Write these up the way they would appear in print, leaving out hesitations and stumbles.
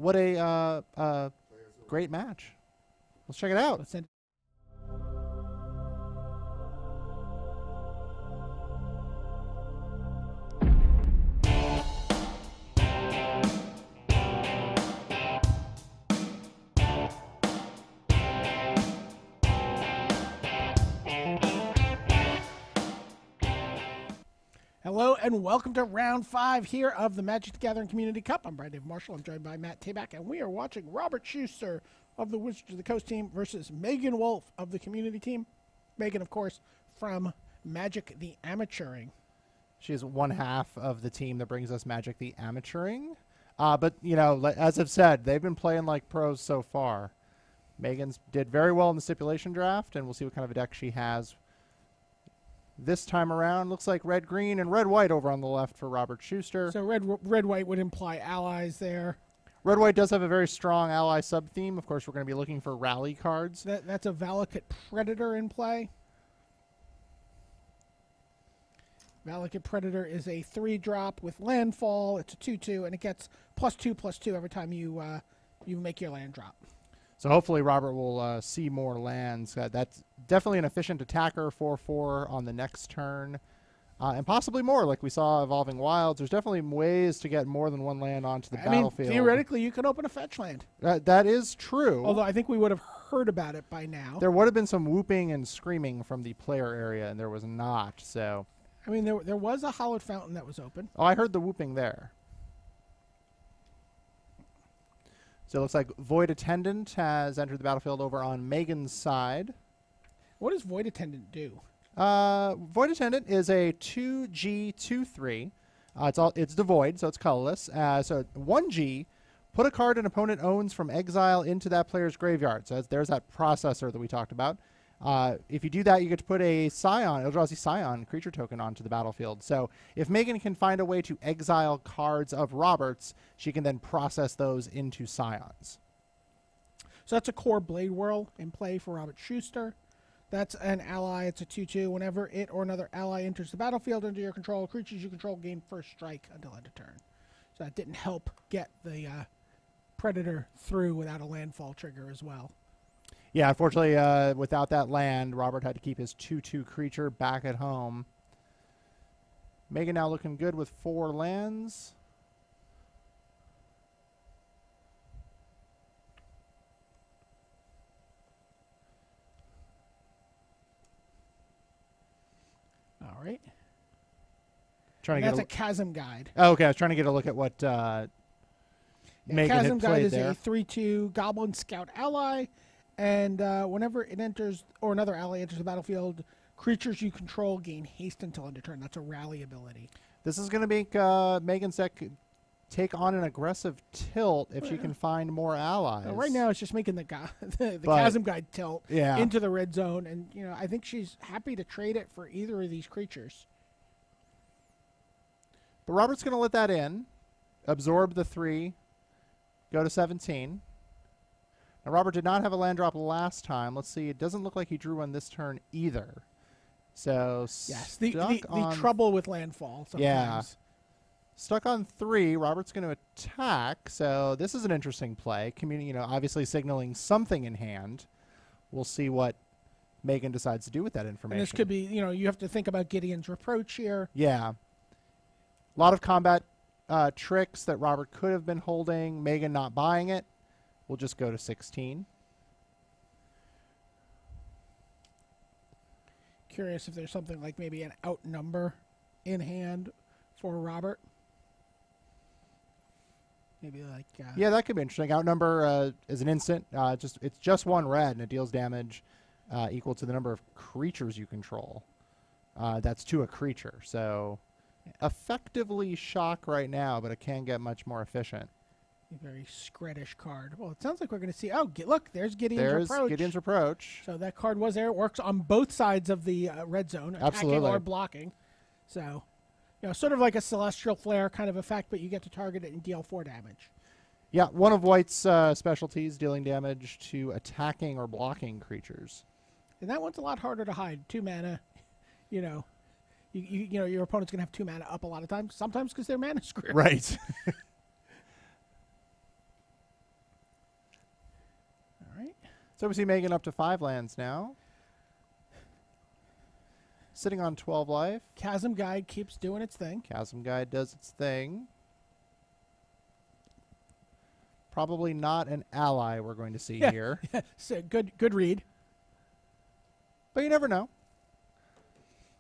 what a great match. Let's check it out. Let's send Hello and welcome to round 5 here of the Magic the Gathering Community Cup. I'm Brian Dave Marshall. I'm joined by Matt Tabak, and we are watching Robert Schuster of the Wizards of the Coast team versus Megan Wolf of the Community team. Megan, of course, from Magic the Amateuring. She is one half of the team that brings us Magic the Amateuring. But, you know, as I've said, they've been playing like pros so far. Megan's did very well in the stipulation draft, and we'll see what kind of a deck she has this time around. Looks like red-green and red-white over on the left for Robert Schuster. So red-white would imply allies there. Red-white does have a very strong ally sub-theme. Of course, we're going to be looking for rally cards. That's a Valakut Predator in play. Valakut Predator is a 3-drop with landfall. It's a 2/2, and it gets +2/+2 every time you make your land drop. So hopefully Robert will see more lands. That's definitely an efficient attacker, 4/4 on the next turn. And possibly more, like we saw Evolving Wilds. There's definitely ways to get more than one land onto the battlefield. Theoretically, you could open a fetch land. That is true. Although I think we would have heard about it by now. There would have been some whooping and screaming from the player area, and there was not. So, I mean, there was a Hallowed Fountain that was open. Oh, I heard the whooping there. So it looks like Void Attendant has entered the battlefield over on Megan's side. What does Void Attendant do? Void Attendant is a 2G 2/3. It's devoid, so it's colorless. So 1G, put a card an opponent owns from exile into that player's graveyard. So there's that processor that we talked about. If you do that, you get to put a Scion, Eldrazi Scion creature token onto the battlefield. So if Megan can find a way to exile cards of Robert's, she can then process those into Scions. So that's a core Blade Whirl in play for Robert Schuster. That's an ally. It's a 2/2. Whenever it or another ally enters the battlefield under your control, creatures you control gain first strike until end of turn. So that didn't help get the Predator through without a landfall trigger as well. Yeah, unfortunately, without that land, Robert had to keep his 2/2 creature back at home. Megan now looking good with 4 lands. All right. That's a Chasm Guide. Oh, okay, I was trying to get a look at what Megan Chasm had Guide played is there. a 3/2 Goblin Scout ally. And whenever it enters, or another ally enters the battlefield, creatures you control gain haste until end of turn. That's a rally ability. This is going to make Megan's deck take on an aggressive tilt if she can find more allies. Right now, it's just making the Chasm Guide tilt into the red zone. And, you know, I think she's happy to trade it for either of these creatures. But Robert's going to let that in, absorb the 3, go to 17. Now, Robert did not have a land drop last time. Let's see. It doesn't look like he drew one this turn either. So, yes, the trouble with landfall sometimes. Yeah. Stuck on 3. Robert's going to attack. So, this is an interesting play. Obviously signaling something in hand. We'll see what Megan decides to do with that information. And this could be, you have to think about Gideon's Reproach here. Yeah. A lot of combat tricks that Robert could have been holding. Megan not buying it. We'll just go to 16. Curious if there's something like maybe an outnumber in hand for Robert. Maybe like... yeah, that could be interesting. Outnumber is an instant. It's just 1 red, and it deals damage equal to the number of creatures you control. That's to a creature. So effectively shock right now, but it can get much more efficient. A very Skrettish card. Well, it sounds like we're going to see... Oh, look, there's Gideon's Reproach. Gideon's Reproach. So that card was there. It works on both sides of the red zone, attacking or blocking. So, sort of like a Celestial Flare kind of effect, but you get to target it and deal 4 damage. Yeah, one of White's specialties, dealing damage to attacking or blocking creatures. And that one's a lot harder to hide. 2 mana, your opponent's going to have 2 mana up a lot of times. Sometimes because they're mana screwed. Right. So we see Megan up to 5 lands now. Sitting on 12 life. Chasm Guide keeps doing its thing. Chasm Guide does its thing. Probably not an ally we're going to see here. So good read. But you never know.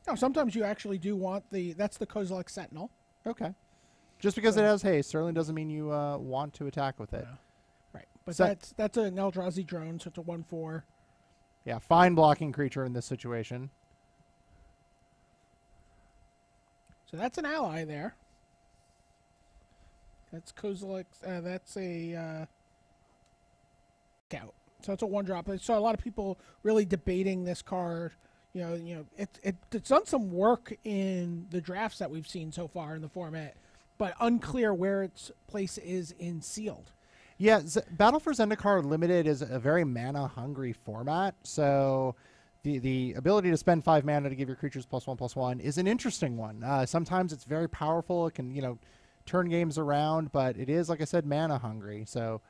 No, sometimes you actually do want that's the Kozilek Sentinel. Okay. Just because it has haste certainly doesn't mean you want to attack with it. No. Right. But So that's an Eldrazi drone, so it's a 1/4. yeah, fine blocking creature in this situation. So that's an ally there. That's Kozilek. That's a scout. So it's a 1-drop. So a lot of people really debating this card. It's done some work in the drafts that we've seen so far in the format, but unclear where its place is in sealed. Yeah, Battle for Zendikar Limited is a very mana-hungry format, so the ability to spend 5 mana to give your creatures +1/+1 is an interesting one. Sometimes it's very powerful. It can, turn games around, but it is, like I said, mana-hungry. So,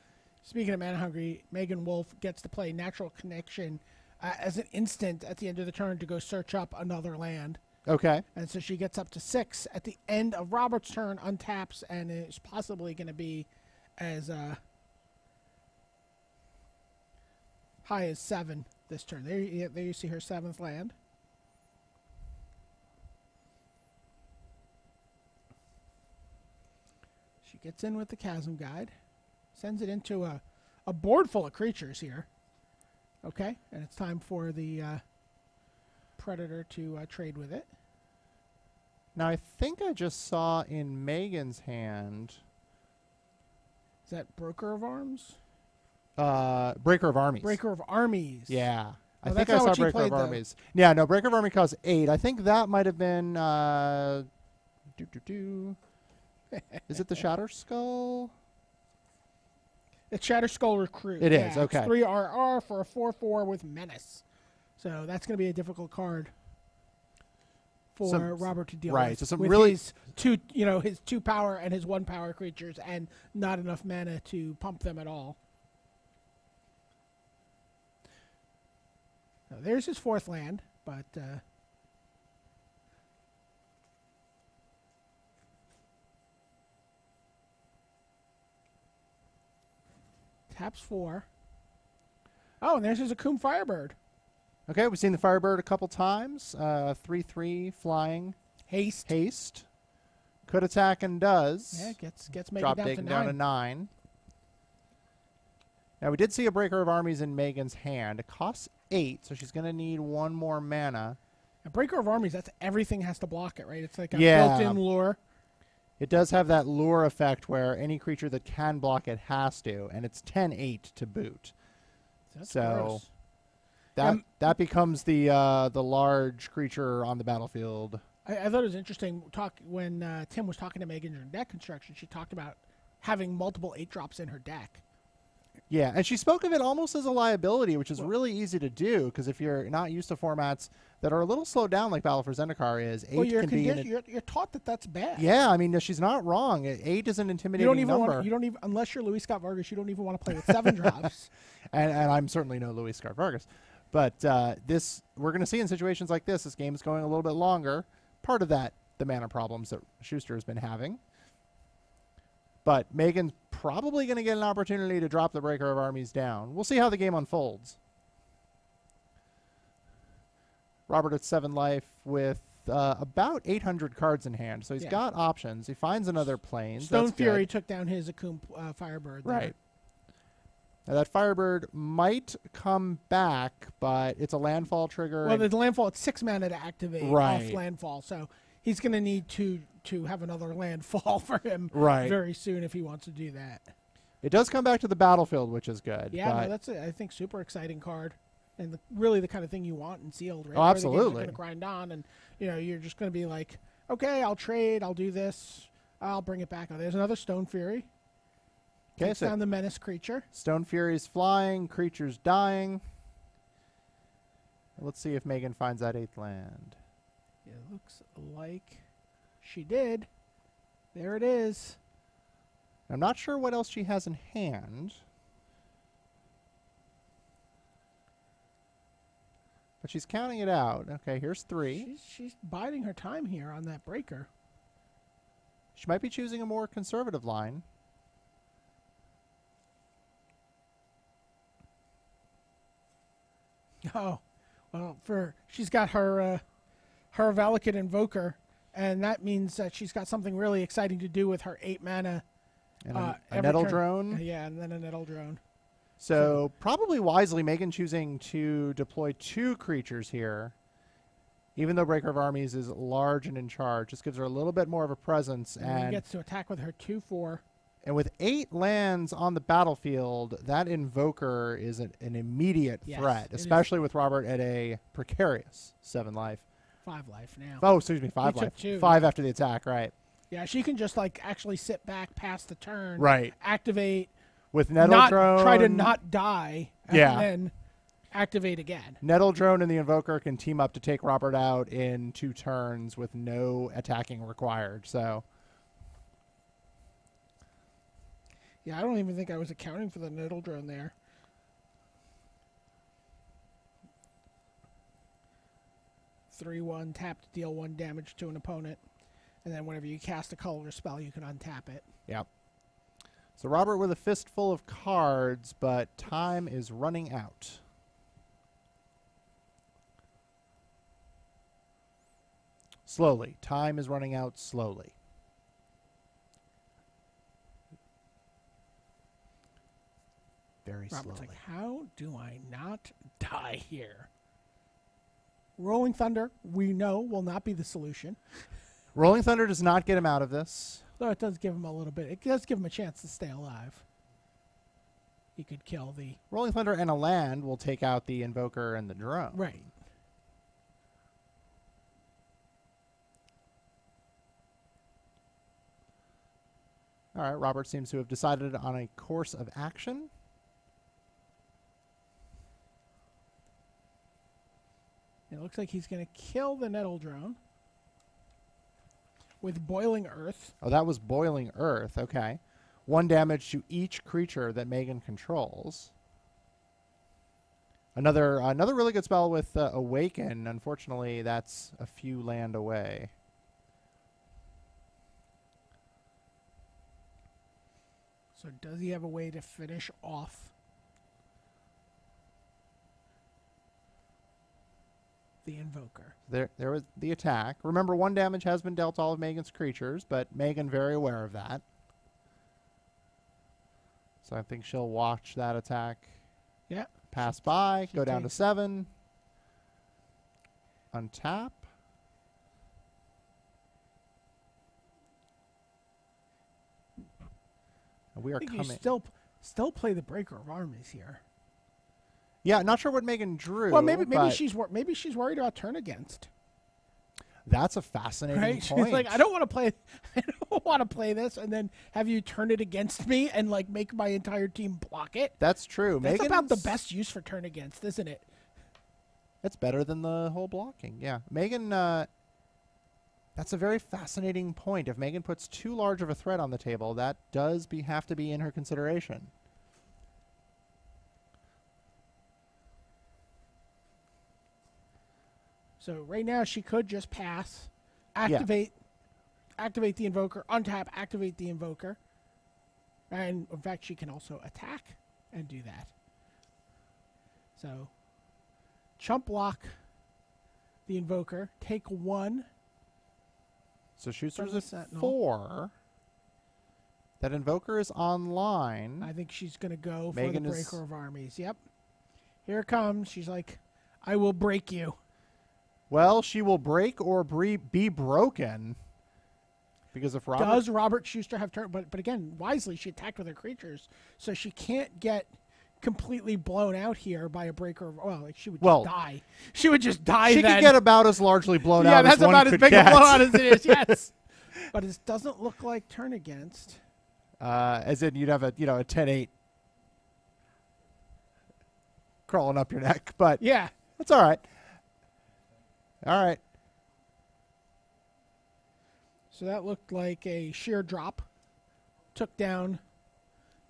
speaking of mana-hungry, Megan Wolf gets to play Natural Connection as an instant at the end of the turn to go search up another land. okay. And so she gets up to 6 at the end of Robert's turn, untaps, and is possibly going to be as high as 7 this turn. There you see her 7th land. She gets in with the Chasm Guide, sends it into a board full of creatures here. Okay, and it's time for the Predator to trade with it. Now, I think I just saw in Megan's hand... Is that Broker of Arms? Breaker of Armies. Breaker of Armies. Yeah. I Well, think that's I not saw what she Breaker of played, though. Armies. Yeah, no, Breaker of Army costs 8. I think that might have been... Is it the Shatter Skull? It's Shatter Skull Recruit. It Yeah, is, okay. It's 3 RR for a 4/4 with Menace. So that's going to be a difficult card for Robert to deal with. Right, so some with really... his 2 power and his 1 power creatures and not enough mana to pump them at all. So there's his 4th land, but... taps 4. Oh, and there's his Akum Firebird. Okay, we've seen the Firebird a couple times. 3/3 flying. Haste. Could attack and does. Yeah, gets Megan Drop down to Megan 9. down to 9. Now, we did see a Breaker of Armies in Megan's hand. It costs 8, so she's going to need 1 more mana. A Breaker of Armies, that's everything has to block it, right? It's like a Yeah. built-in lure. It does have that lure effect where any creature that can block it has to, and it's 10/8 to boot. That's So gross. that becomes the large creature on the battlefield. I thought it was interesting when Tim was talking to Megan during deck construction. She talked about having multiple 8-drops in her deck. Yeah, and she spoke of it almost as a liability, which is really easy to do, because if you're not used to formats that are a little slowed down like Battle for Zendikar is, 8 can be... You're taught that that's bad. Yeah, I mean, she's not wrong. 8 is an intimidating number. Unless you're Luis Scott Vargas, you don't even want to play with 7 drops. And I'm certainly no Luis Scott Vargas. But we're going to see in situations like this game is going a little bit longer. Part of that, the mana problems that Schuster has been having. But Megan's probably going to get an opportunity to drop the Breaker of Armies down. We'll see how the game unfolds. Robert at 7 life with about 800 cards in hand. So he's got options. He finds another plane. Stone Fury took down his Akum Firebird. There. Right. Now that Firebird might come back, but it's a landfall trigger. Well, the landfall, it's 6 mana to activate off landfall. So he's going to need to have another landfall for him very soon if he wants to do that. It does come back to the battlefield, which is good. Yeah, no, that's I think super exciting card, and really the kind of thing you want in sealed. Right? Oh, absolutely. Where the games are going to grind on, and you're just going to be like, okay, I'll trade, I'll do this, I'll bring it back. Oh, there's another Stone Fury. Okay, Takes down the Menace creature. Stone Fury's flying, creatures dying. Let's see if Megan finds that 8th land. It looks like she did. There it is. I'm not sure what else she has in hand. But she's counting it out. Okay, here's 3. She's biding her time here on that breaker. She might be choosing a more conservative line. Oh, well, she's got her Valakut Invoker, and that means that she's got something really exciting to do with her 8 mana. And a Nettle turn. Drone. Yeah, and then a Nettle Drone. So probably wisely, Megan choosing to deploy 2 creatures here. Even though Breaker of Armies is large and in charge, just gives her a little bit more of a presence. And gets to attack with her 2/4. And with 8 lands on the battlefield, that Invoker is an immediate threat, especially with Robert at a precarious 7 life. 5 life now. Oh, excuse me, 5 life. 5 after the attack, right. Yeah, she can just like actually sit back past the turn. Right. Activate. With Nettle Drone. Try to not die. And yeah. then activate again. Nettle Drone and the Invoker can team up to take Robert out in 2 turns with no attacking required. So. Yeah, I don't even think I was accounting for the Nettle Drone there. (3/1) tap to deal 1 damage to an opponent. And then whenever you cast a colorless spell, you can untap it. Yep. So Robert with a fistful of cards, but time is running out. Slowly. Time is running out slowly. Very Robert's slowly. like, how do I not die here? Rolling Thunder, we know, will not be the solution. Rolling Thunder does not get him out of this. Though it does give him a little bit. It does give him a chance to stay alive. He could kill the... Rolling Thunder and a land will take out the Invoker and the Drone. Right. All right, Robert seems to have decided on a course of action. It looks like he's going to kill the Nettle Drone with Boiling Earth. Oh, that was Boiling Earth. Okay. 1 damage to each creature that Megan controls. Another really good spell with Awaken. Unfortunately, that's a few land away. So does he have a way to finish off the Invoker? There was the attack. Remember, 1 damage has been dealt to all of Megan's creatures, but Megan very aware of that. So I think she'll watch that attack. Yeah. Pass by, go down to 7. Untap. And we are coming. You still play the Breaker of Armies here. Yeah, not sure what Megan drew. Well, maybe she's worried about turn against. That's a fascinating point. She's like, I don't want to play this, and then have you turn it against me and like make my entire team block it. That's true. That's about the best use for turn against, isn't it? It's better than the whole blocking. Yeah, Megan. That's a very fascinating point. If Megan puts too large of a threat on the table, that does have to be in her consideration. So right now she could just pass, activate the Invoker, untap, activate the Invoker. And in fact, she can also attack and do that. So chump block the Invoker, take 1. So Schuster's at 4. That Invoker is online. I think she's going to go for the Breaker of Armies. Yep. Here it comes. She's like, I will break you. Well, she will break or be broken. Because if Robert... Does Robert Schuster have turn? But again, wisely, she attacked with her creatures. So she can't get completely blown out here by a Breaker of... Well, like she would just die. She would just die She then. could get about as largely blown out as one could get. Yeah, that's about as big a blowout as it is, yes. But it doesn't look like turn against. As in you'd have a 10-8 crawling up your neck. But yeah, that's all right. All right. So that looked like a sheer drop. Took down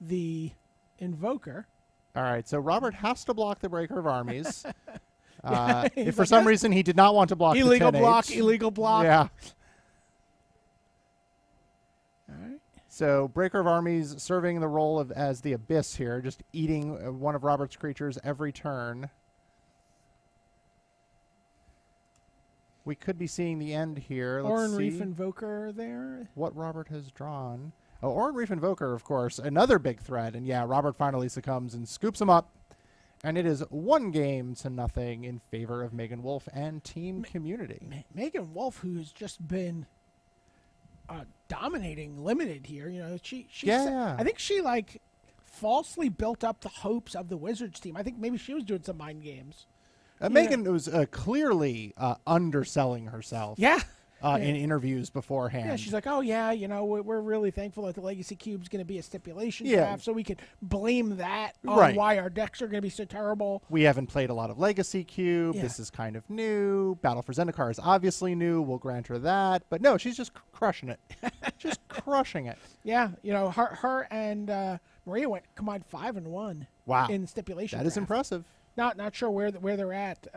the Invoker. All right. So Robert has to block the Breaker of Armies. If for some reason he did not want to block illegal the 10-8. block, illegal block. Yeah. All right. So Breaker of Armies serving the role of as the Abyss here, just eating one of Robert's creatures every turn. We could be seeing the end here. Let's Oran see Reef Invoker there. what Robert has drawn. Oh, Oran Reef Invoker, of course, another big threat. And yeah, Robert finally succumbs and scoops him up. And it is 1-0 in favor of Megan Wolf and Team Community. Megan Wolf, who's just been dominating Limited here. You know, she Yeah. I think she like falsely built up the hopes of the Wizards team. I think maybe she was doing some mind games. Megan was clearly underselling herself. Yeah. In interviews beforehand. Yeah, she's like, oh, yeah, you know, we're really thankful that the Legacy Cube's going to be a stipulation Yeah. draft, so we can blame that on Right. why our decks are going to be so terrible. We haven't played a lot of Legacy Cube. Yeah. This is kind of new. Battle for Zendikar is obviously new. We'll grant her that. But no, she's just crushing it. Just crushing it. Yeah, you know, her and Maria went combined 5-1 Wow. in the stipulation That is draft. impressive. Not sure where they're at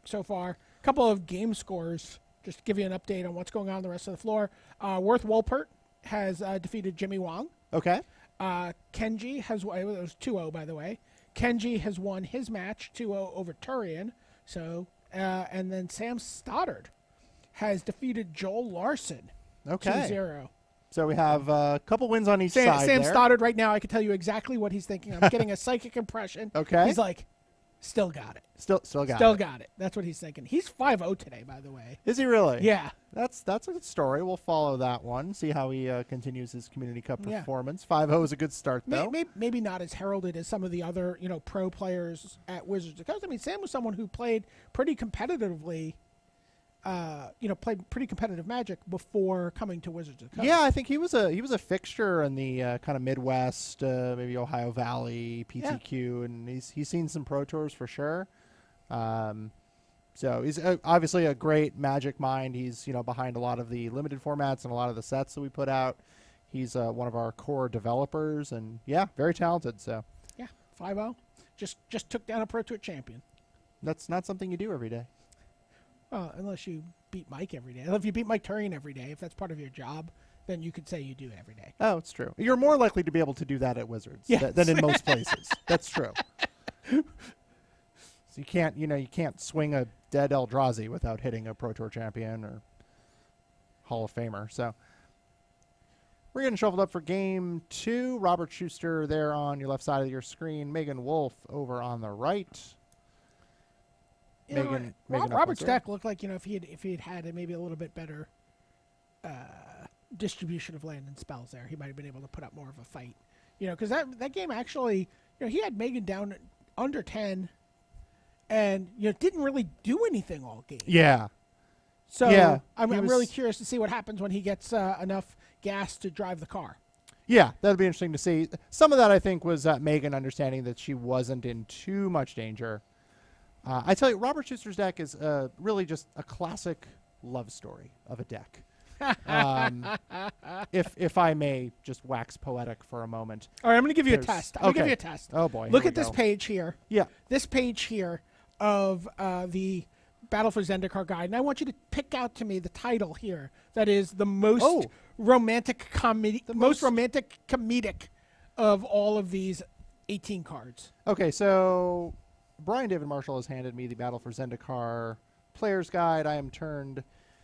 so far. A couple of game scores, just to give you an update on what's going on the rest of the floor. Worth Wolpert has defeated Jimmy Wong. Okay. Kenji has it was 2-0, by the way. Kenji has won his match 2-0 over Turian. So and then Sam Stoddard has defeated Joel Larson. Okay. 2-0. So we have a couple wins on each side Sam there. Stoddard right now, I can tell you exactly what he's thinking. I'm getting a psychic impression. Okay. He's like, still got it. Still got it. That's what he's thinking. He's 5-0 today, by the way. Is he really? Yeah. That's a good story. We'll follow that one. See how he continues his Community Cup Yeah. performance. 5-0 is a good start, though. Maybe not as heralded as some of the other, pro players at Wizards of the Coast. I mean, Sam was someone who played pretty competitively, played pretty competitive Magic before coming to Wizards of the Coast. Yeah, I think he was a fixture in the kind of Midwest, maybe Ohio Valley, PTQ, and he's seen some Pro Tours for sure. So he's obviously a great Magic mind. He's behind a lot of the limited formats and a lot of the sets that we put out. He's one of our core developers, and yeah, very talented. So yeah, 5-0, just took down a Pro Tour champion. that's not something you do every day. Unless you beat Mike every day. If you beat Mike Turian every day, if that's part of your job, then you could say you do it every day. Oh, it's true. You're more likely to be able to do that at Wizards than in most places. That's true. So you can't swing a dead Eldrazi without hitting a Pro Tour champion or Hall of Famer. So we're getting shuffled up for game 2. Robert Schuster there on your left side of your screen. Megan Wolf over on the right. Megan Robert's deck looked like if he had had maybe a little bit better distribution of land and spells there, he might have been able to put up more of a fight. Because that game actually, he had Megan down under 10, and didn't really do anything all game. Yeah. So yeah, I'm really curious to see what happens when he gets enough gas to drive the car. Yeah, that'll be interesting to see. Some of that I think was Megan understanding that she wasn't in too much danger. I tell you, Robert Schuster's deck is really just a classic love story of a deck. If I may just wax poetic for a moment. All right, I'm going to give you a test. I'm going to give you a test. Oh, boy. Look at this page here. Yeah. This page here of the Battle for Zendikar guide. And I want you to pick out to me the title here that is the most romantic comedic of all of these 18 cards. Okay, so Brian David Marshall has handed me the Battle for Zendikar Player's Guide. I am turned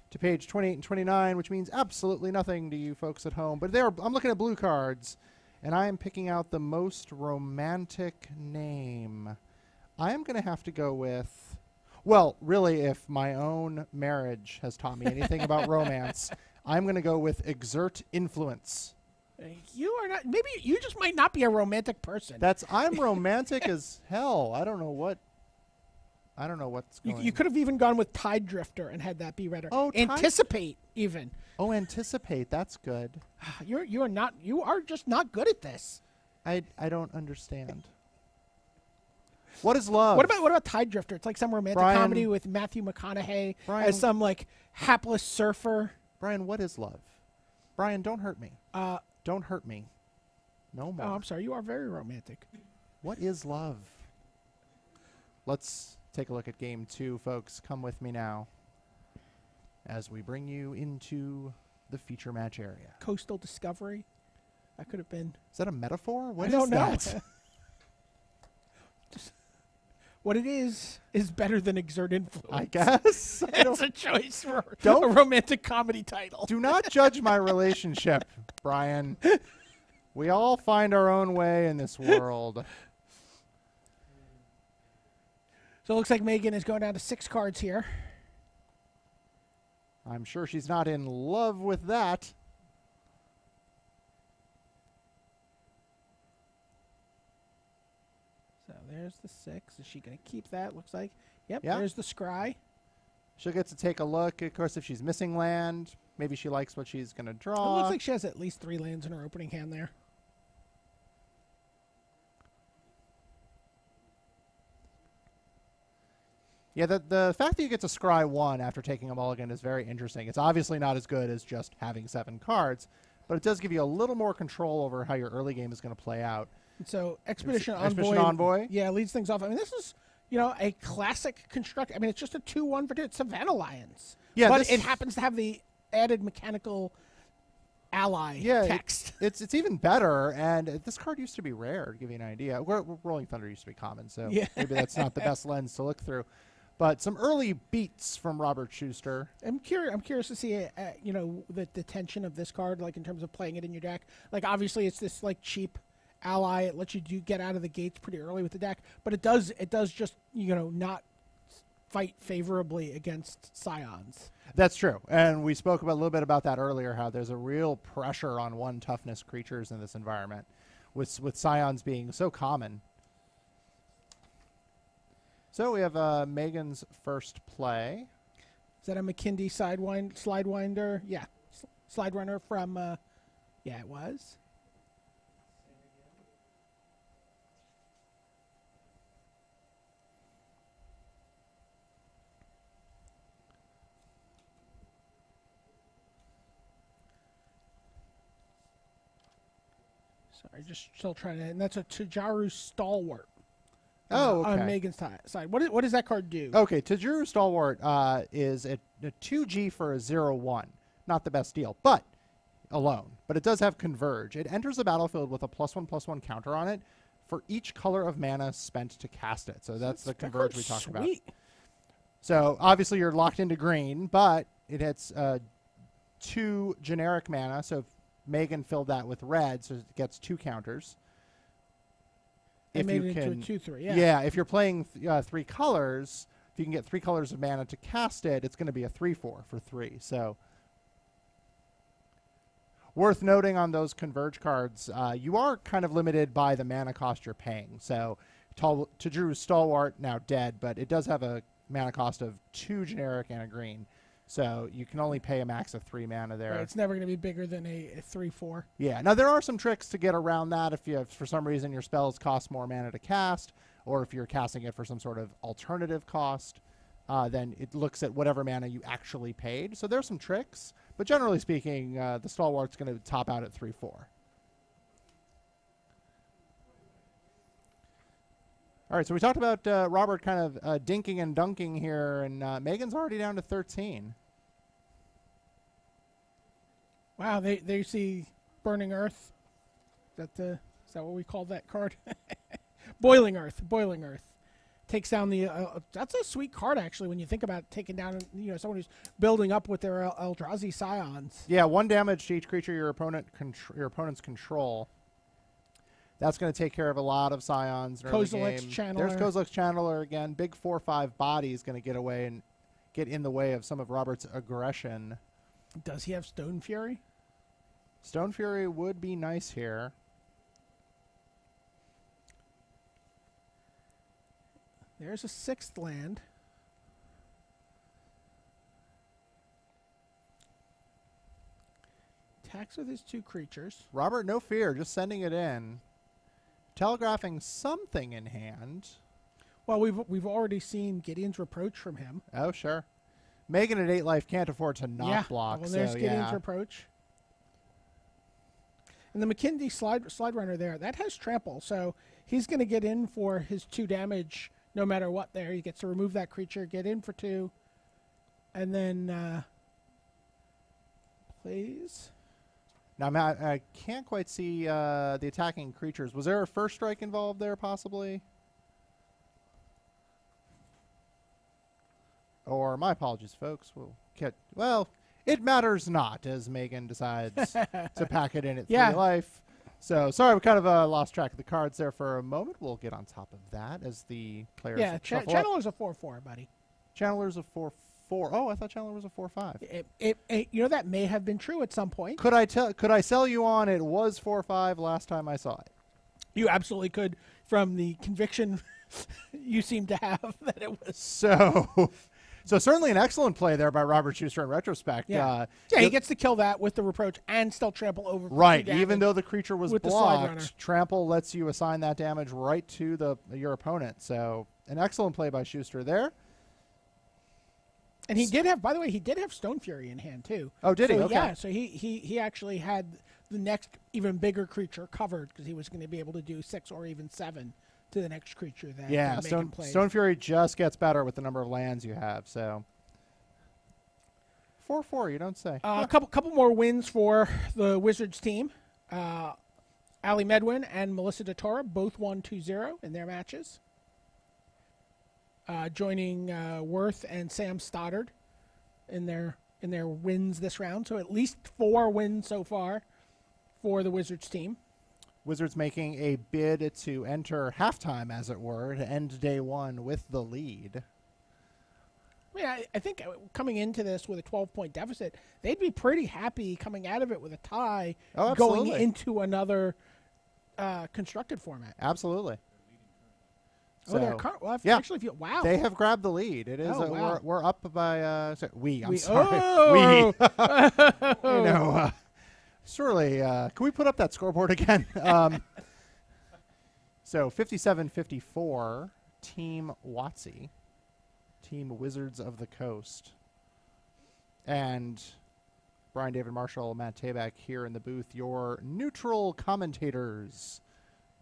to page 28 and 29, which means absolutely nothing to you folks at home. But I'm looking at blue cards, and I am picking out the most romantic name. I am going to have to go with, well, really, if my own marriage has taught me anything about romance, I'm going to go with Exert Influence. You are not. Maybe you just might not be a romantic person. I'm romantic as hell. I don't know what's going. You could have even gone with Tide Drifter and had that be redder. Oh, Anticipate even. Oh, Anticipate. That's good. You are just not good at this. I don't understand. What is love? What about Tide Drifter? It's like some romantic comedy with Matthew McConaughey as some like hapless surfer. Brian, what is love? Brian, don't hurt me. Don't hurt me. No more. Oh, I'm sorry. You are very romantic. What is love? let's take a look at game 2, folks. Come with me now as we bring you into the feature match area. Coastal Discovery. That could have been. Is that a metaphor? What I is don't know. that? Just, what it is better than Exert Influence. I guess. It's a choice for Don't- a romantic comedy title. Do not judge my relationship, Brian. We all find our own way in this world. So it looks like Megan is going down to 6 cards here. I'm sure she's not in love with that. So there's the 6. Is she going to keep that? Looks like. Yep, Yeah. there's the scry. She'll get to take a look. Of course, if she's missing land, maybe she likes what she's going to It draw. looks like she has at least 3 lands in her opening hand there. Yeah, the fact that you get to scry 1 after taking a mulligan is very interesting. It's obviously not as good as just having 7 cards, but it does give you a little more control over how your early game is going to play out. And so Expedition Expedition Envoy. Yeah, leads things off. I mean, this is, a classic construct. I mean, it's just a 2/1 for 2. It's Savannah Lions. Yeah, but it happens to have the added mechanical ally text. It's even better, and this card used to be rare, to give you an idea. Rolling Thunder used to be common, so maybe that's not the best lens to look through. But some early beats from Robert Schuster. I'm curious to see, the tension of this card, like in terms of playing it in your deck. Like obviously, it's this like cheap ally. It lets you get out of the gates pretty early with the deck, but it does just not fight favorably against Scions. That's true, and we spoke a little bit about that earlier. How there's a real pressure on 1 toughness creatures in this environment, with Scions being so common. So we have Megan's first play. Is that a McKindy Slidewinder? Yeah, Slide Runner from. Yeah, it was. Sorry, just still trying to. And that's a Tajaru Stalwart. Oh, okay. On Megan's side. What does that card do? Okay, Tajuru Stalwart is a 2G for a 0/1. Not the best deal, but alone. But it does have Converge. It enters the battlefield with a +1/+1 counter on it for each color of mana spent to cast it. So that's the Converge we talked about. So obviously you're locked into green, but it hits 2 generic mana. So if Megan filled that with red, so it gets 2 counters. It made it into a 2/3. Yeah. Yeah, if you're playing 3 colors, if you can get 3 colors of mana to cast it, it's going to be a 3/4 for 3. So worth noting on those Converge cards, you are kind of limited by the mana cost you're paying. So Tajuru Stalwart, now dead, but it does have a mana cost of 2 generic and a green. So you can only pay a max of 3 mana there. Right, it's never going to be bigger than a 3/4. Yeah. Now, there are some tricks to get around that if for some reason your spells cost more mana to cast, or if you're casting it for some sort of alternative cost, then it looks at whatever mana you actually paid. So there's some tricks. But generally speaking, the Stalwart's going to top out at 3/4. All right, so we talked about Robert kind of dinking and dunking here, and Megan's already down to 13. Wow, they see Burning Earth. Is that what we call that card? Boiling Earth. Takes down the. That's a sweet card actually when you think about taking down someone who's building up with their Eldrazi Scions. Yeah, 1 damage to each creature your opponent's control. That's going to take care of a lot of Scions in early Kozilek's game. Channeler. There's Kozilek's Channeler again. Big 4/5 body is going to get away and get in the way of some of Robert's aggression. Does he have Stone Fury? Stone Fury would be nice here. There's a 6th land. Attacks with his 2 creatures. Robert, no fear, just sending it in. Telegraphing something in hand. Well, we've already seen Gideon's Reproach from him. Oh, sure. Megan at 8 life can't afford to not block. Well, there's so, Gideon's Reproach. And the McKindy slide runner there, that has trample, so he's going to get in for his 2 damage no matter what there. He gets to remove that creature, get in for 2, and then plays. Now, Matt, I can't quite see the attacking creatures. Was there a first strike involved there, possibly? Or my apologies, folks. Well, it matters not as Megan decides to pack it in at 3 life. So, sorry, we kind of lost track of the cards there for a moment. We'll get on top of that as the players shuffle up. Channeler's a 4/4, buddy. Channeler's a 4/4. Oh, I thought Channeler was a 4/5. You know, that may have been true at some point. Could I sell you on it was 4/5 last time I saw it? You absolutely could, from the conviction you seem to have that it was. So certainly an excellent play there by Robert Schuster in retrospect. Yeah, he gets to kill that with the reproach and still trample over. Right, even though the creature was blocked, trample lets you assign that damage right to your opponent. So an excellent play by Schuster there. And he did have, by the way, Stone Fury in hand too. Oh, did he? Okay. Yeah, so he actually had the next even bigger creature covered because he was going to be able to do 6 or even 7 to the next creature that Stone Fury just gets better with the number of lands you have. So 4/4, you don't say. A couple more wins for the Wizards team. Ali Medwin and Melissa DeTora both won 2-0 in their matches. Joining Worth and Sam Stoddard in their wins this round. So at least 4 wins so far for the Wizards team. Wizards making a bid to enter halftime, as it were, to end day 1 with the lead. I think coming into this with a 12-point deficit, they'd be pretty happy coming out of it with a tie going into another constructed format. Absolutely. So, wow. They have grabbed the lead. It is we're up by I'm sorry. Oh. We. Surely, can we put up that scoreboard again? So 57-54, Team WotC, Team Wizards of the Coast. And Brian David Marshall, Matt Tabak here in the booth, your neutral commentators.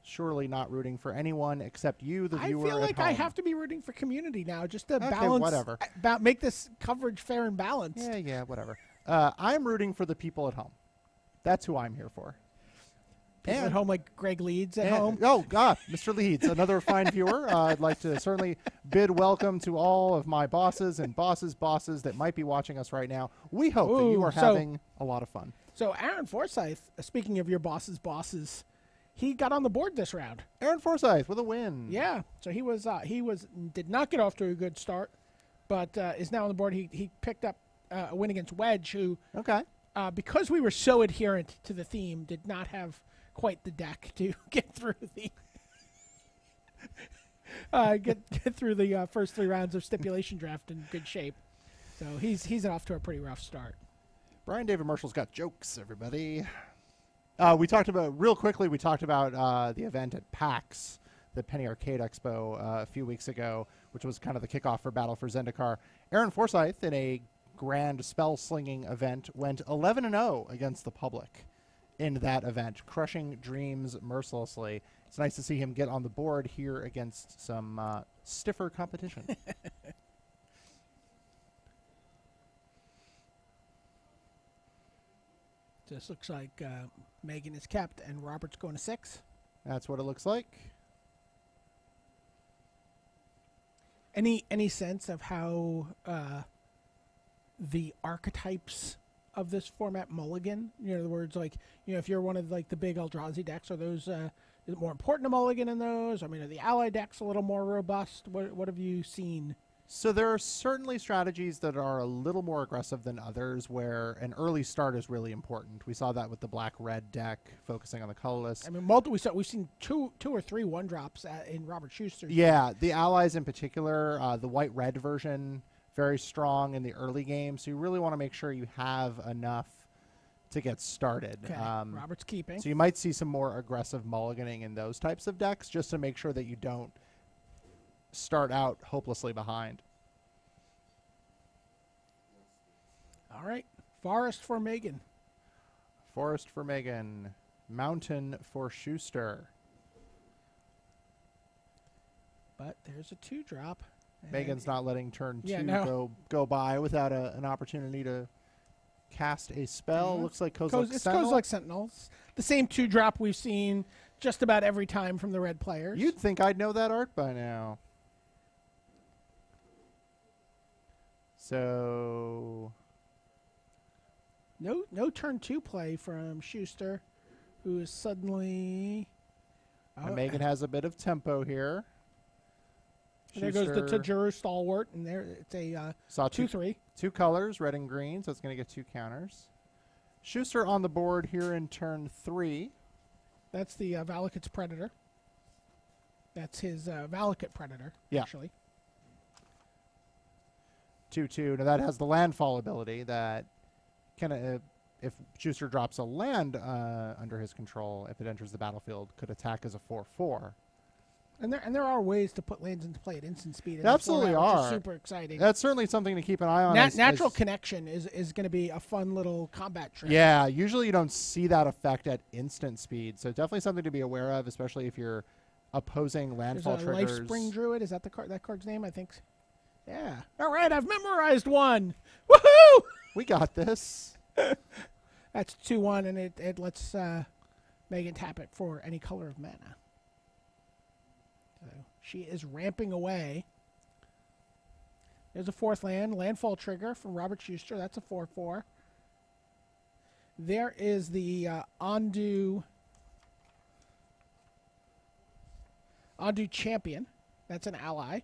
Surely not rooting for anyone except you, the viewer. I feel like at home. I have to be rooting for community now, just to balance. Whatever. Make this coverage fair and balanced. Yeah, whatever. I'm rooting for the people at home. That's who I'm here for. People at home like Greg Leeds at home. Oh, God, Mr. Leeds, another fine viewer. I'd like to certainly bid welcome to all of my bosses and bosses' that might be watching us right now. We hope that you are having a lot of fun. So Aaron Forsyth, speaking of your bosses, he got on the board this round. Aaron Forsyth with a win. Yeah, so he did not get off to a good start, but is now on the board. He picked up a win against Wedge, who because we were so adherent to the theme, did not have quite the deck to get through the get through the first 3 rounds of stipulation draft in good shape. So he's off to a pretty rough start. Brian David Marshall's got jokes, everybody. We talked about the event at PAX, the Penny Arcade Expo, a few weeks ago, which was kind of the kickoff for Battle for Zendikar. Aaron Forsyth, in a grand spell-slinging event, went 11-0 against the public in that event, crushing dreams mercilessly. It's nice to see him get on the board here against some stiffer competition. This looks like Megan is kept and Robert's going to 6. That's what it looks like. Any sense of how the archetypes of this format mulligan? In other words, if you're one of the big Eldrazi decks, are those is it more important to mulligan in those? I mean, are the ally decks a little more robust? What have you seen? So there are certainly strategies that are a little more aggressive than others, where an early start is really important. We saw that with the black-red deck, focusing on the colorless. I mean, we've seen two or three 1-drops in Robert Schuster's. Yeah, the allies in particular, the white-red version, very strong in the early game. So you really want to make sure you have enough to get started. Okay. Robert's keeping. So you might see some more aggressive mulliganing in those types of decks, just to make sure that you don't start out hopelessly behind. All right. Forest for Megan. Forest for Megan. Mountain for Schuster. But But there's a 2-drop. Megan's not letting turn 2 no. go by without an opportunity to cast a spell. Yeah. Looks like Kozilek It's Sentinel. Kozilek Sentinels. The same 2-drop we've seen just about every time from the red players. You'd think I'd know that art by now. So no turn 2 play from Schuster, who is suddenly. and Megan has a bit of tempo here. There goes the Tajuru Stalwart, and there it's a 2/3. 2 colors, red and green, so it's going to get 2 counters. Schuster on the board here in turn 3. That's the Valakut's Predator. That's his Valakut Predator, actually. 2/2. Now that has the landfall ability that can, if Schuster drops a land under his control, if it enters the battlefield, could attack as a 4/4. And there are ways to put lands into play at instant speed. There absolutely which are. is super exciting. That's certainly something to keep an eye on. Natural Connection is going to be a fun little combat trick. Yeah, usually you don't see that effect at instant speed, so definitely something to be aware of, especially if you're opposing landfall There's a triggers. Life Spring Druid. Is that that card's name? I think. Yeah. All right, I've memorized one. Woohoo! We got this. That's 2/1, and it lets Megan tap it for any color of mana. So she is ramping away. There's a 4th land, landfall trigger from Robert Schuster. That's a 4/4. There is the Ondu Champion. That's an ally.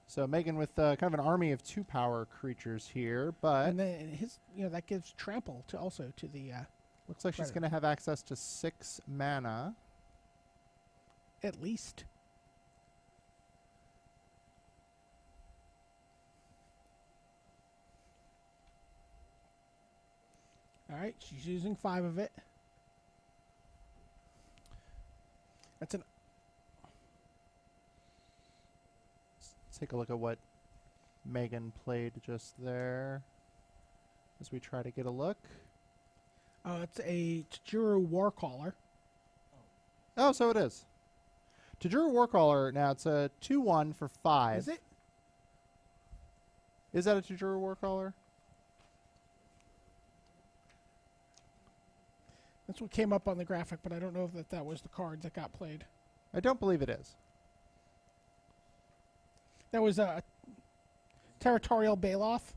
So Megan with kind of an army of 2-power creatures here, but And then his, that gives trample to the. Looks like she's going to have access to 6 mana. At least. All right, she's using 5 of it. That's an. Let's take a look at what Megan played just there as we try to get a look. It's a Tajuru Warcaller. Oh, so it is. Tajuru Warcaller, now it's a 2/1 for 5. Is it? Is that a Tajuru Warcaller? That's what came up on the graphic, but I don't know if that was the card that got played. I don't believe it is. That was a Territorial Bailoff.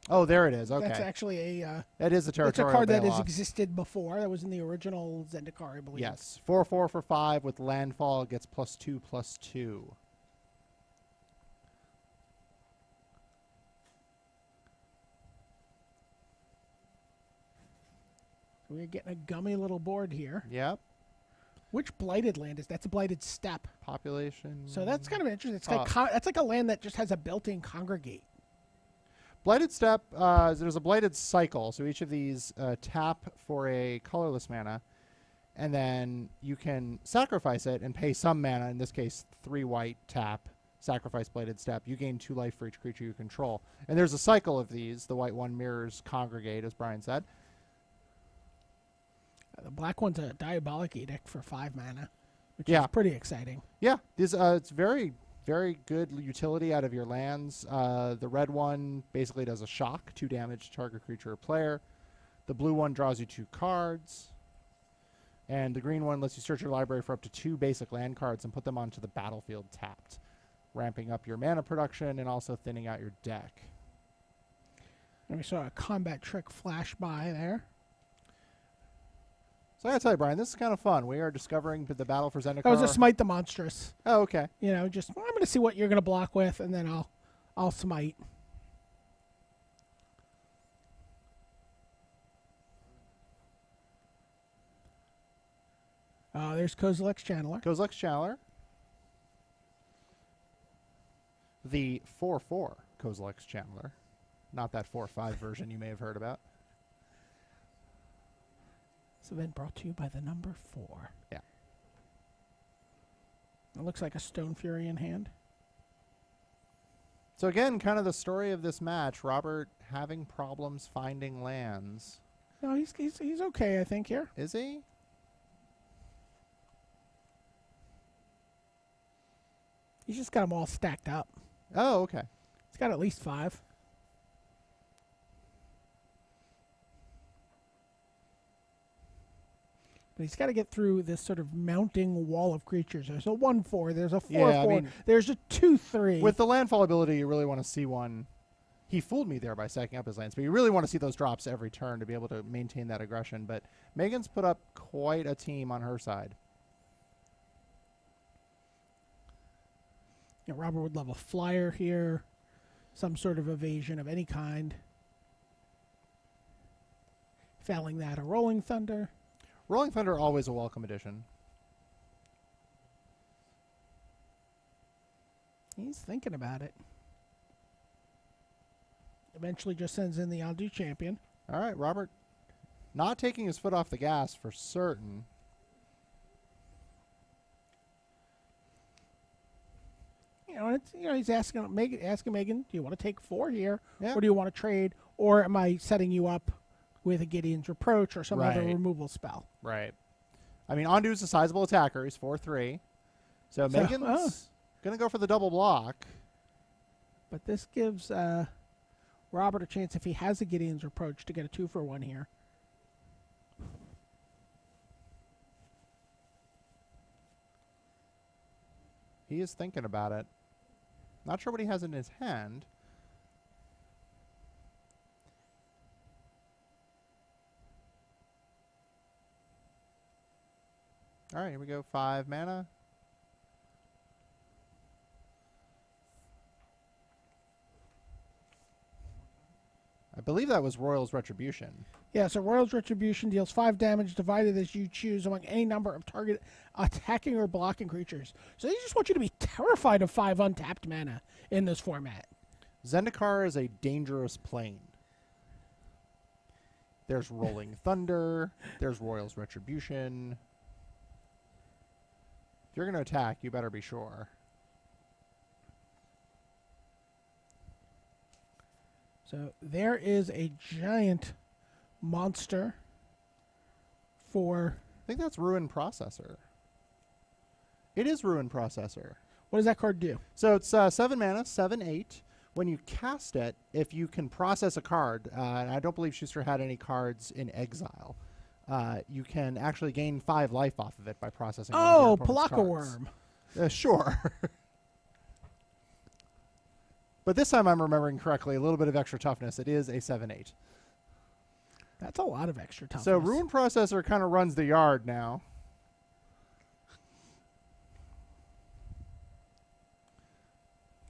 Oh, there it is. Okay. That's actually a. It is a It's a Territorial card that has Bailoff. existed before. That was in the original Zendikar, I believe. Yes. 4/4 for 5 with landfall gets +2/+2. We're getting a gummy little board here. Yep. Which blighted land is that? That's a blighted steppe. Population. So that's kind of interesting. It's like that's like a land that just has a built-in congregate. Blighted Steppe, there's a Blighted Cycle. So each of these tap for a colorless mana, and then you can sacrifice it and pay some mana, in this case 3 white, tap, sacrifice Blighted Steppe. You gain 2 life for each creature you control. And there's a cycle of these. The white one mirrors Congregate, as Brian said. The black one's a Diabolic Edict for 5 mana, which Yeah. is pretty exciting. Yeah, this it's very, very good utility out of your lands. The red one basically does a shock, 2 damage to target creature or player. The blue one draws you 2 cards. And the green one lets you search your library for up to 2 basic land cards and put them onto the battlefield tapped, ramping up your mana production and also thinning out your deck. And we saw a combat trick flash by there. So I gotta tell you, Brian, this is kind of fun. We are discovering the battle for Zendikar. That was a Smite the Monstrous. Oh, okay. Just I'm going to see what you're going to block with, and then I'll smite. There's Kozilek's Channeler. Kozilek's Channeler. The 4/4 Kozilek's Channeler. Not that 4/5 version you may have heard about. This event brought to you by the number 4. Yeah. It looks like a Stone Fury in hand. So again, kind of the story of this match, Robert having problems finding lands. No, he's okay, I think, here. Is he? He's just got them all stacked up. Oh, okay. He's got at least 5. But he's got to get through this sort of mounting wall of creatures. There's a 1/4. There's a 4/4. Yeah, I mean, there's a 2/3. With the landfall ability, you really want to see one. He fooled me there by stacking up his lands, but you really want to see those drops every turn to be able to maintain that aggression. But Megan's put up quite a team on her side. Yeah, Robert would love a flyer here, some sort of evasion of any kind. Failing that, a Rolling Thunder. Rolling Thunder, always a welcome addition. He's thinking about it. Eventually just sends in the Undo Champion. All right, Robert not taking his foot off the gas for certain. He's asking Megan, do you want to take 4 here, Yeah. or do you want to trade, or am I setting you up with a Gideon's Reproach or some other Right. removal spell? Right. I mean, Ondu's a sizable attacker. He's 4/3. So Megan's going to go for the double block. But this gives Robert a chance, if he has a Gideon's Reproach, to get a 2-for-1 here. He is thinking about it. Not sure what he has in his hand. All right, here we go. 5 mana. I believe that was Royal's Retribution. Yeah, so Royal's Retribution deals 5 damage divided as you choose among any number of target attacking or blocking creatures. So they just want you to be terrified of 5 untapped mana in this format. Zendikar is a dangerous plane. There's Rolling Thunder. There's Royal's Retribution. If you're going to attack, you better be sure. So there is a giant monster for... I think that's Ruin Processor. It is Ruin Processor. What does that card do? So it's 7 mana, 7/8. When you cast it, if you can process a card, and I don't believe Schuster had any cards in exile, you can actually gain 5 life off of it by processing one of your opponent's Palaka cards. Worm. Sure. But this time I'm remembering correctly, a little bit of extra toughness. It is a 7/8. That's a lot of extra toughness. So Ruin Processor kind of runs the yard now.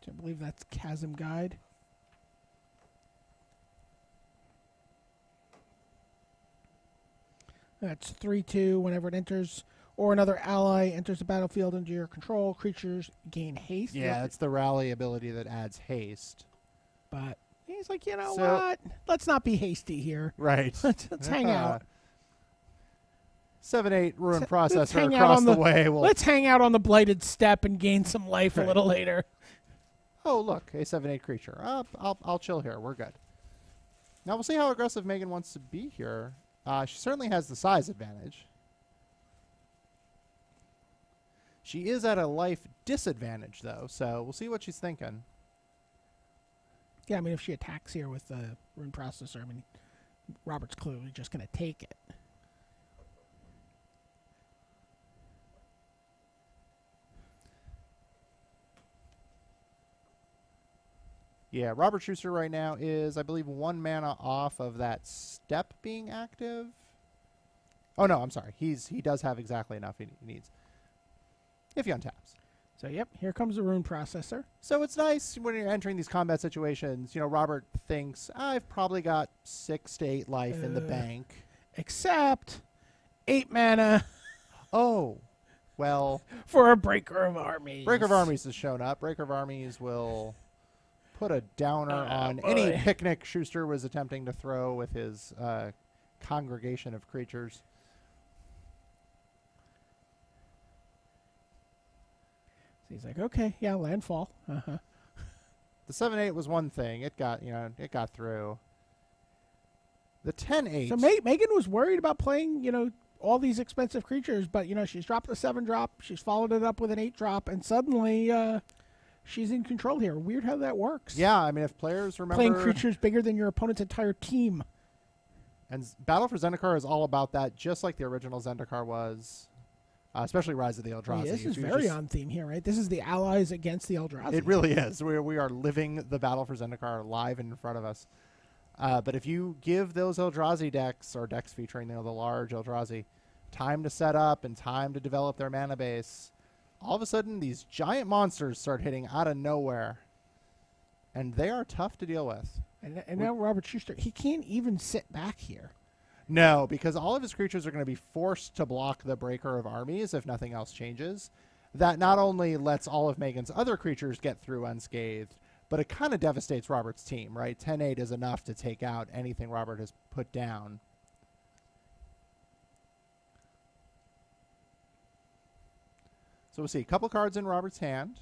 I believe that's Chasm Guide. That's 3/2. Whenever it enters or another ally enters the battlefield under your control, creatures gain haste. Yeah, it's the rally ability that adds haste. But he's like, you know So- what? Let's not be hasty here. Right. Let's hang out. 7/8 Ruin Let's Processor hang out across on the way. Will Let's hang out on the Blighted Steppe and gain some life Right. a little later. Oh, look, a 7/8 creature. I'll chill here. We're good. Now we'll see how aggressive Megan wants to be here. She certainly has the size advantage. She is at a life disadvantage, though, so we'll see what she's thinking. Yeah, I mean, if she attacks here with the Rune Processor, I mean, Robert's clearly just going to take it. Yeah, Robert Schuster right now is, I believe, 1 mana off of that step being active. Oh, no, I'm sorry. He does have exactly enough he needs. If he untaps. So, yep, here comes the Rune Processor. So it's nice when you're entering these combat situations. You know, Robert thinks, I've probably got 6 to 8 life in the bank. Except 8 mana Oh, well, for a Breaker of Armies. Breaker of Armies has shown up. Breaker of Armies will put a downer on any boy. picnic Schuster was attempting to throw with his congregation of creatures. So he's like, okay, yeah, landfall. Uh-huh. The 7/8 was one thing. It got through. The 10/8. So Megan was worried about playing, all these expensive creatures, but, she's dropped the 7-drop. She's followed it up with an 8-drop, and suddenly she's in control here. Weird how that works. Yeah, I mean, if players remember... Playing creatures bigger than your opponent's entire team. And Battle for Zendikar is all about that, just like the original Zendikar was, especially Rise of the Eldrazi. Yeah, this is very on theme here, right? This is the allies against the Eldrazi. It really is. We are living the Battle for Zendikar live in front of us. But if you give those Eldrazi decks, or decks featuring the large Eldrazi, time to set up and time to develop their mana base, all of a sudden these giant monsters start hitting out of nowhere. And they are tough to deal with. And now Robert Schuster, he can't even sit back here. No, because all of his creatures are going to be forced to block the Breaker of Armies if nothing else changes. That not only lets all of Megan's other creatures get through unscathed, but it kind of devastates Robert's team, right? 10-8 is enough to take out anything Robert has put down. So we'll see a couple cards in Robert's hand.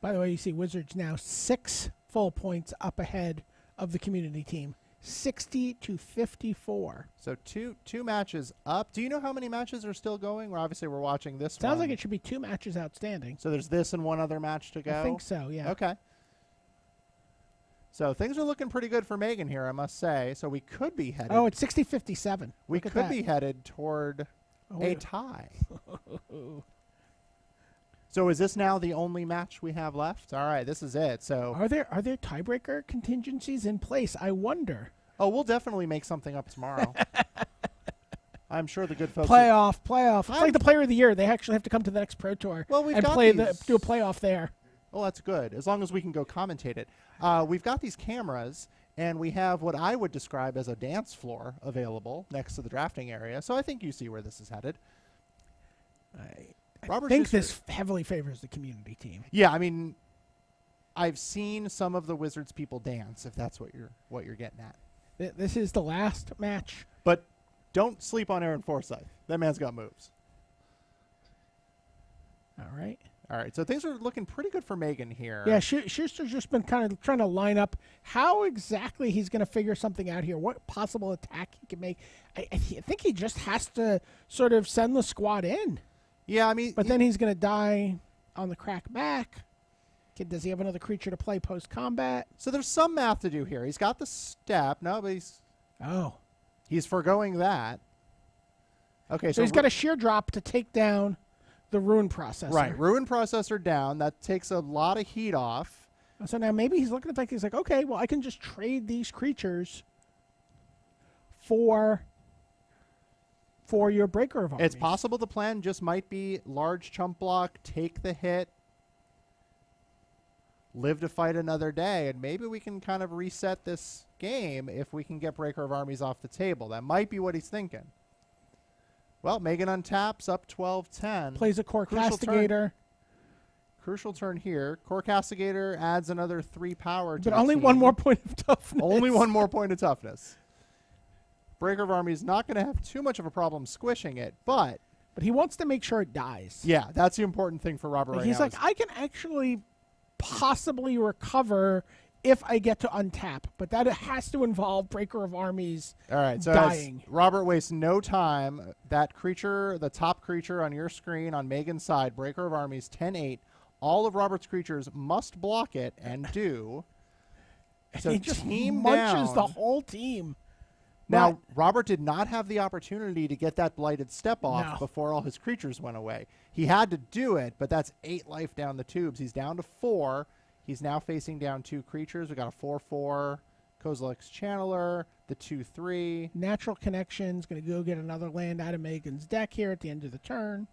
By the way, you see Wizards now 6 full points up ahead of the community team. 60-54. So two matches up. Do you know how many matches are still going? Well, obviously, we're watching this one. Sounds like it should be 2 matches outstanding. So there's this and one other match to go? I think so, yeah. Okay. So things are looking pretty good for Megan here, I must say. So we could be headed... Oh, it's 60-57. We could be headed toward a tie. So is this now the only match we have left? All right, this is it. So are there tiebreaker contingencies in place? I wonder. Oh, we'll definitely make something up tomorrow. I'm sure the good folks. Playoff. It's like the Player of the Year. They actually have to come to the next Pro Tour. Well, we've and got do a playoff there. Well, that's good as long as we can go commentate it. We've got these cameras, and we have what I would describe as a dance floor available next to the drafting area. So I think you see where this is headed. I think this heavily favors the community team. Yeah, I mean, I've seen some of the Wizards people dance, if that's what you're getting at. This is the last match. But don't sleep on Aaron Forsythe. That man's got moves. All right. All right, so things are looking pretty good for Megan here. Yeah, Schuster's just been kind of trying to line up how exactly he's going to figure something out here, what possible attack he can make. I think he just has to sort of send the squad in. Yeah, I mean... But then he's going to die on the crack back. Does he have another creature to play post-combat? So there's some math to do here. He's got the step. No, but he's foregoing that. Okay, so he's got a sheer drop to take down the Ruin Processor. Right, Ruin Processor down. That takes a lot of heat off. So now maybe he's looking at the fact he's like, okay, well, I can just trade these creatures for your Breaker of Armies. It's possible the plan just might be large chump block, take the hit, live to fight another day, and maybe we can kind of reset this game if we can get Breaker of Armies off the table. That might be what he's thinking. Well, Megan untaps, up 12-10. Plays a Core Castigator. Crucial turn here. Core Castigator adds another 3 power to But the only team. 1 more point of toughness. Only 1 more point of toughness. Breaker of Armies not going to have too much of a problem squishing it, but he wants to make sure it dies. Yeah, that's the important thing for Robert right now. He's like, I can actually possibly recover if I get to untap, but that has to involve Breaker of Armies dying. Robert wastes no time. That creature, the top creature on your screen on Megan's side, Breaker of Armies, 10-8. All of Robert's creatures must block it and do. So he just team munches down. the whole team. Now, Robert did not have the opportunity to get that blighted step off before all his creatures went away. He had to do it, but that's 8 life down the tubes. He's down to 4. He's now facing down 2 creatures. We got a 4/4 Kozilek's Channeler, the 2/3. Natural Connection's going to go get another land out of Megan's deck here at the end of the turn.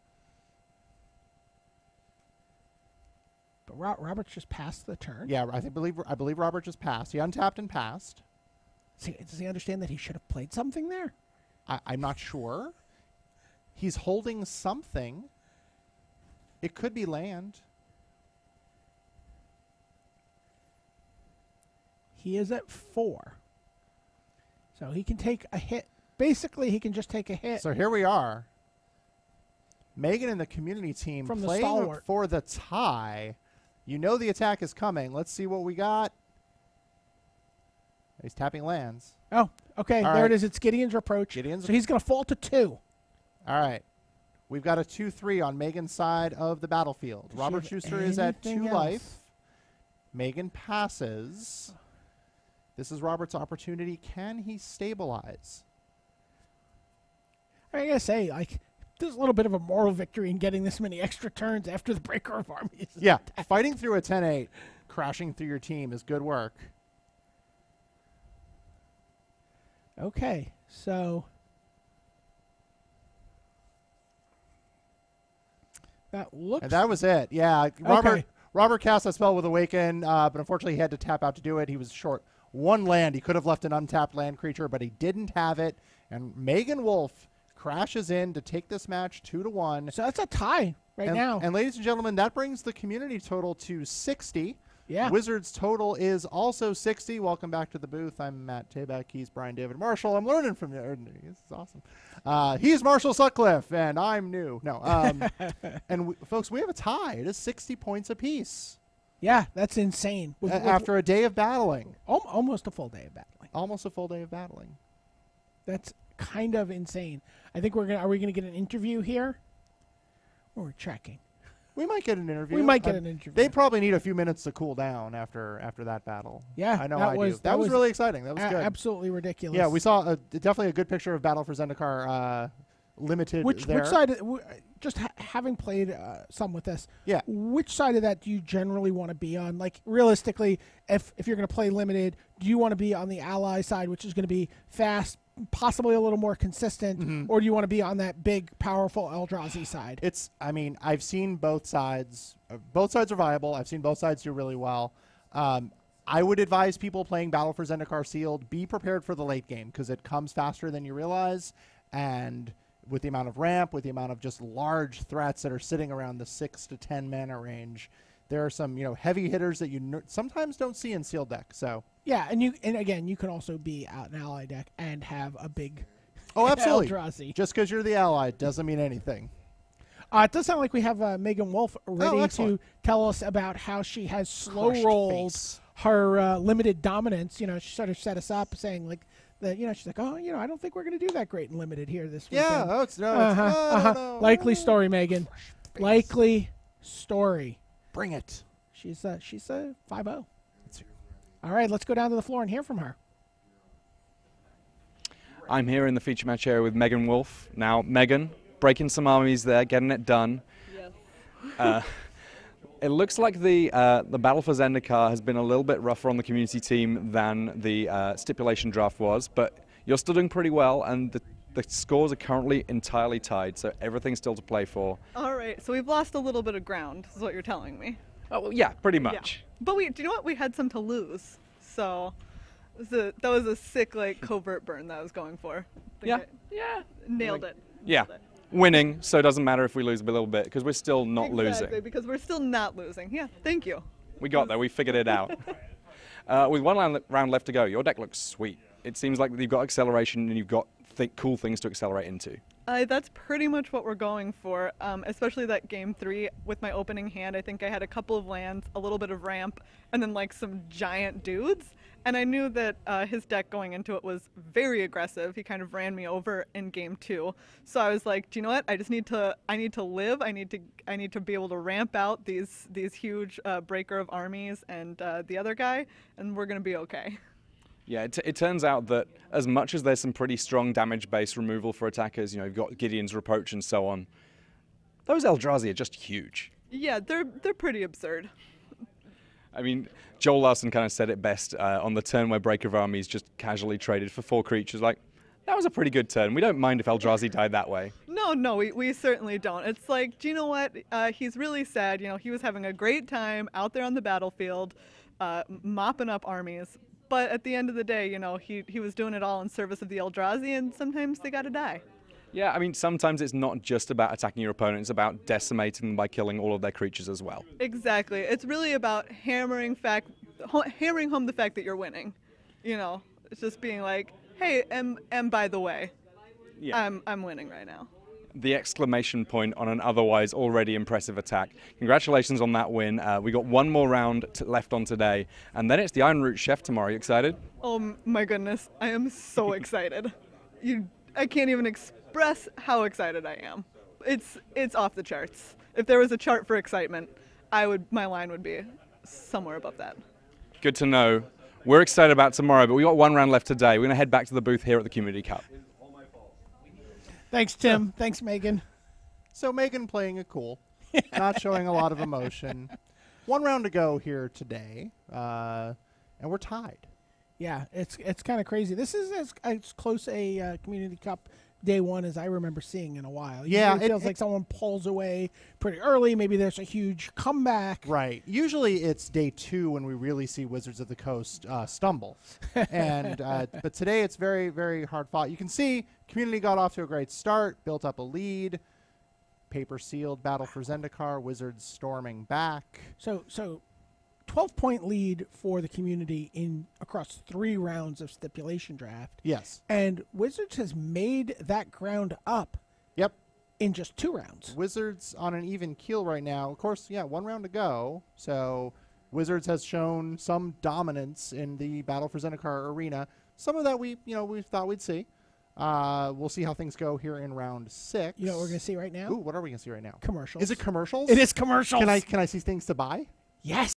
But Robert's just passed the turn. Yeah, I believe Robert just passed. He untapped and passed. Does he understand that he should have played something there? I'm not sure. He's holding something. It could be land. He is at 4. So he can take a hit. Basically, he can just take a hit. So here we are. Megan and the community team From the playing stalwart. for the tie. You know the attack is coming. Let's see what we got. He's tapping lands. Oh, okay. All there right. it is. It's Gideon's Reproach. So he's going to fall to 2. All right. We've got a 2-3 on Megan's side of the battlefield. Does she Robert have Schuster is at 2 anything life. else? Megan passes. This is Robert's opportunity. Can he stabilize? I gotta say, like, there's a little bit of a moral victory in getting this many extra turns after the Breaker of Armies. Yeah, fighting through a 10-8, crashing through your team is good work. Okay, so that looks. And that was it. Yeah, Robert cast that spell with Awaken, but unfortunately he had to tap out to do it. He was short 1 land. He could have left an untapped land creature, but he didn't have it. And Megan Wolf crashes in to take this match 2-1. So that's a tie now. And ladies and gentlemen, that brings the community total to 60. Yeah. Wizards total is also 60. Welcome back to the booth. I'm Matt Tabak. He's Brian David Marshall. I'm learning from you. This is awesome. He's Marshall Sutcliffe, and I'm new. No. And folks, we have a tie. It is 60 points apiece. Yeah, that's insane. After a day of battling. Almost a full day of battling. Almost a full day of battling. That's kind of insane. I think are we gonna get an interview here? Or we're checking. We might get an interview. We might get an interview. They probably need a few minutes to cool down after that battle. Yeah, I know I do. That was really exciting. That was good. Absolutely ridiculous. Yeah, we saw definitely a good picture of Battle for Zendikar limited Which there. side, just having played some with this, yeah, which side of that do you generally want to be on? Like, realistically, if you're going to play limited, do you want to be on the ally side, which is going to be fast, possibly a little more consistent, or do you want to be on that big, powerful Eldrazi side? I mean, I've seen both sides. Both sides are viable. I've seen both sides do really well. I would advise people playing Battle for Zendikar Sealed, be prepared for the late game, because it comes faster than you realize, and with the amount of ramp, with the amount of just large threats that are sitting around the 6 to 10 mana range, there are some heavy hitters that you sometimes don't see in sealed deck. So yeah, and again, you can also be out an ally deck and have a big absolutely Eldrazi. Just because you're the ally doesn't mean anything. It does sound like we have Megan Wolf ready to tell us about how she has slow rolled her limited dominance. She sort of set us up saying like that. She's like, I don't think we're going to do that great in limited here this weekend. Yeah, no. Likely story, Megan. Likely story. Bring it. She's a 5-0. All right, let's go down to the floor and hear from her. I'm here in the feature match area with Megan Wolf. Now, Megan, breaking some armies there, getting it done. Yes. It looks like the Battle for Zendikar has been a little bit rougher on the community team than the stipulation draft was, but you're still doing pretty well, and the scores are currently entirely tied, so everything's still to play for. All right, so we've lost a little bit of ground, is what you're telling me. Oh, well, yeah, pretty much. Yeah. But do you know what? We had some to lose, so that was a sick, covert burn that I was going for. Yeah. Nailed it. Yeah. Winning, so it doesn't matter if we lose a little bit, because we're still not Exactly, losing. because we're still not losing. Yeah, thank you. We got there. We figured it out. With one round left to go, your deck looks sweet. It seems like you've got acceleration and you've got cool things to accelerate into. That's pretty much what we're going for, especially that game 3 with my opening hand. I think I had a couple of lands, a little bit of ramp, and then some giant dudes. And I knew that his deck going into it was very aggressive. He kind of ran me over in game 2. So I was like, do you know what? I need to live. I need to be able to ramp out these huge breaker of armies and the other guy, and we're gonna be okay. Yeah, it turns out that as much as there's some pretty strong damage-based removal for attackers, you've got Gideon's Reproach and so on, those Eldrazi are just huge. Yeah, they're pretty absurd. I mean, Joel Larson kind of said it best on the turn where Breaker of Armies just casually traded for 4 creatures. Like, that was a pretty good turn. We don't mind if Eldrazi died that way. No, we certainly don't. It's like, do you know what? He's really sad. He was having a great time out there on the battlefield, mopping up armies. But at the end of the day, he was doing it all in service of the Eldrazi, and sometimes they gotta die. Yeah, I mean, sometimes it's not just about attacking your opponent, it's about decimating them by killing all of their creatures as well. Exactly. It's really about hammering home the fact that you're winning. It's just being like, hey, and by the way, yeah. I'm winning right now. The exclamation point on an otherwise already impressive attack. Congratulations on that win. We got one more round left on today, and then it's the Iron Root Chef tomorrow. Are you excited? Oh my goodness, I am so excited. I can't even express how excited I am. it's off the charts. If there was a chart for excitement, my line would be somewhere above that. Good to know. We're excited about tomorrow, but we got one round left today. We're going to head back to the booth here at the Community Cup. Thanks, Tim. Thanks, Megan. So Megan playing it cool, not showing a lot of emotion. One round to go here today, and we're tied. Yeah, it's kind of crazy. This is as close a Community Cup day one as I remember seeing in a while. Yeah, Usually it feels like someone pulls away pretty early. Maybe there's a huge comeback. Right. Usually it's day 2 when we really see Wizards of the Coast stumble. And but today it's very, very hard fought. You can see Community got off to a great start, built up a lead. Paper sealed battle for Zendikar. Wizards storming back. So 12-point lead for the Community across 3 rounds of stipulation draft. Yes. And Wizards has made that ground up. Yep. In just 2 rounds. Wizards on an even keel right now. Of course, yeah, 1 round to go. So Wizards has shown some dominance in the battle for Zendikar arena. Some of that we thought we'd see. We'll see how things go here in round 6. You know what we're going to see right now? Ooh, what are we going to see right now? Commercials. Is it commercials? It is commercials. Can I see things to buy? Yes.